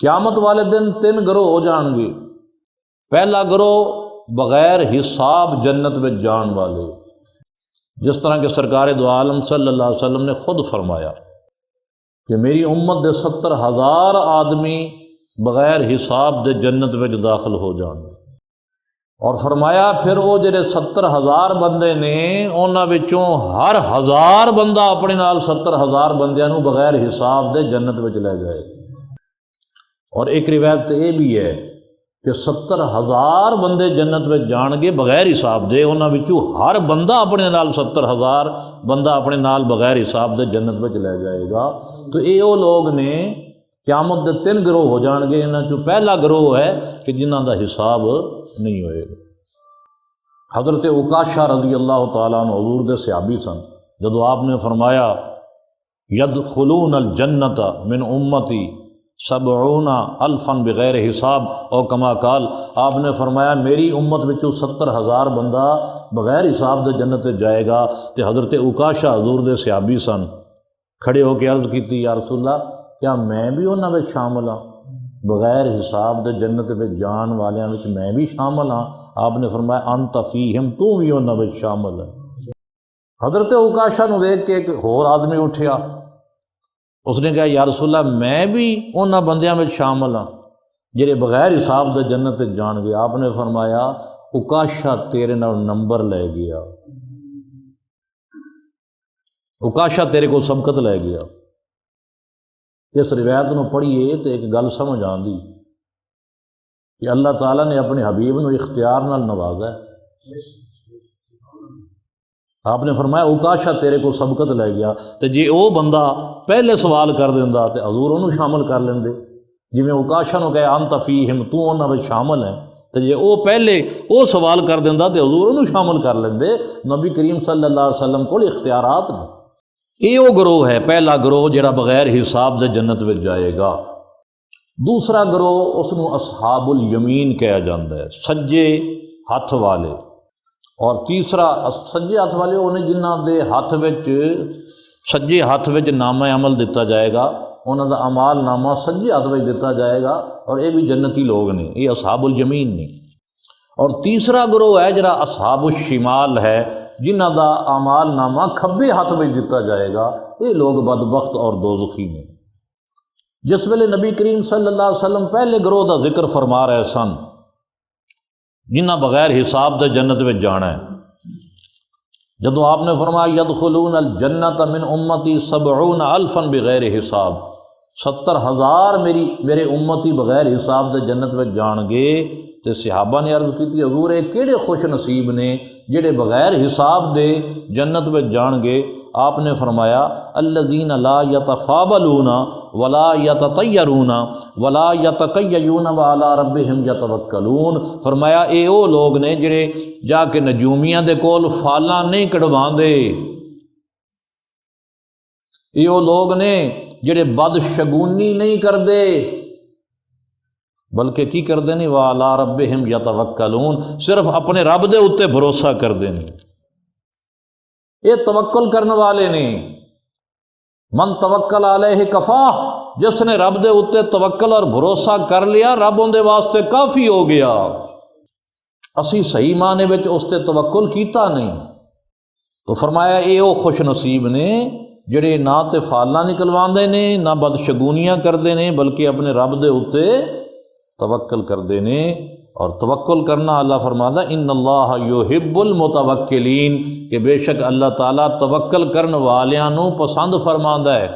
قیامت والے دن 3 گروہ ہو جان گے۔ پہلا گروہ بغیر حساب جنت میں جان والے، جس طرح کہ سرکار دو عالم صلی اللہ علیہ وسلم نے خود فرمایا کہ میری امت دے 70,000 آدمی بغیر حساب دے جنت میں داخل ہو جان گے۔ اور فرمایا پھر وہ جڑے 70,000 بندے نے انہاں وچوں ہر 1000 بندہ اپنے نال 70,000 بندیاں نو بغیر حساب دے جنت وچ لے جائے۔ اور ایک روایت یہ بھی ہے کہ 70,000 بندے جنت میں جان گے بغیر حساب دے، انہاں وچوں ہر بندہ اپنے نال 70,000 بندہ اپنے نال بغیر حساب دے جنت میں لے جائے گا۔ تو یہ وہ لوگ نے قیامت دے 3 گروہ ہو جان گے، انہاں چوں پہلا گروہ ہے کہ جنہاں دا حساب نہیں ہوئے گا۔ حضرت عکاشہ رضی اللہ تعالیٰ عنہ حضور دے صحابی سن، جدو آپ نے فرمایا یدخلون الجنت من امتی 70,000 بغیر حساب او کما قال، آپ نے فرمایا میری امت وچوں 70,000 بندہ بغیر حساب دے جنت جائے گا۔ تے حضرت عکاشہ حضور دے صحابی سن، کھڑے ہو کے عرض کیتی یا رسول اللہ کیا میں بھی انہاں وچ شامل ہاں؟ بغیر حساب دے جنت وچ جان والیاں وچ میں بھی شامل ہاں؟ آپ نے فرمایا انت فیہم، تو بھی انہاں وچ شامل ہے۔ حضرت عکاشہ نو دیکھ کے ایک ہور آدمی اٹھیا، اس نے کہا یا رسول اللہ میں بھی انہاں بندیاں میں شامل ہاں جڑے بغیر حساب دے جنت جان گے۔ آپ نے فرمایا عکاشہ تیرے نال نمبر لے گیا، عکاشہ تیرے کو سبقت لے گیا۔ اس روایت نو پڑھیے تو ایک گل سمجھ آندی کہ اللہ تعالیٰ نے اپنے حبیب نو اختیار نال نوازا ہے۔ آپ نے فرمایا عکاشہ تیرے کو سبقت لے گیا، تو جے او بندہ پہلے سوال کر دیندا تے حضور انہوں شامل کر لیندے، جویں عکاشہ نو کہے انت فیہم، تو انہاں وچ شامل ہے، تو جے او پہلے او سوال کر دیندا تے حضور انہوں شامل کر لیندے۔ نبی کریم صلی اللہ علیہ وسلم کو اختیارات نے۔ یہ وہ گروہ ہے، پہلا گروہ جڑا بغیر حساب دے جنت وچ جائے گا۔ دوسرا گروہ اس نو اصحاب الیمین کہا جاندہ ہے، سجے ہاتھ والے۔ اور تیسرا سجے ہاتھ والے انہیں جنہاں دے ہاتھ وچ سجے ہاتھ وچ نامہ عمل دیتا جائے گا، انہاں دا اعمال نامہ سجے ہاتھ وچ دیتا جائے گا، اور یہ بھی جنتی لوگ نے، یہ اصحاب الیمین نے۔ اور تیسرا گروہ ہے جڑا اصحاب الشمال ہے، جنہاں دا اعمال نامہ کھبے ہاتھ وچ دیتا جائے گا، یہ لوگ بدبخت اور دوزخی ہیں۔ جس ویلے نبی کریم صلی اللہ علیہ وسلم پہلے گروہ دا ذکر فرما رہے سن جنہاں بغیر حساب دے جنت میں جانا ہے، جدو آپ نے فرمایا یدخلون الجنت من امتی 70,000 بغیر حساب، 70,000 میرے امتی بغیر حساب دے جنت میں جان گے، تے صحابہ نے عرض کی حضور اے کیڑے خوش نصیب نے جڑے بغیر حساب دے جنت میں جان گے؟ آپ نے فرمایا الذین لا یتفاضلون ولا یتطیرون ولا یتقیون وعلی ربہم یتوکلون۔ فرمایا اے او لوگ نے جڑے جا کے نجومیاں دے کول فالاں نہیں کڑواندے، اے او لوگ نے جڑے بدشگونی نہیں کردے، بلکہ کی کردے نے وعلی ربہم یتوکلون، صرف اپنے رب دے اوتے بھروسہ کردے نے۔ یہ توکل کرنے والے نے، من توکل علیہ کفاہ، جس نے رب دے اوتے توکل اور بھروسہ کر لیا رب اندے واسطے کافی ہو گیا۔ اسی صحیح معنی وچ اس تے توکل کیتا نہیں، تو فرمایا اے او خوش نصیب نے جڑے نہ تے فالاں نکلواندے نے نہ بدشگونیاں کردے نے، بلکہ اپنے رب دے اوتے توکل کردے نے۔ اور توکل کرنا اللہ فرماتا ہے ان اللہ یحب المتوکلین، کہ بے شک اللہ تعالیٰ توکل کرن والیاں نو پسند فرماندا ہے۔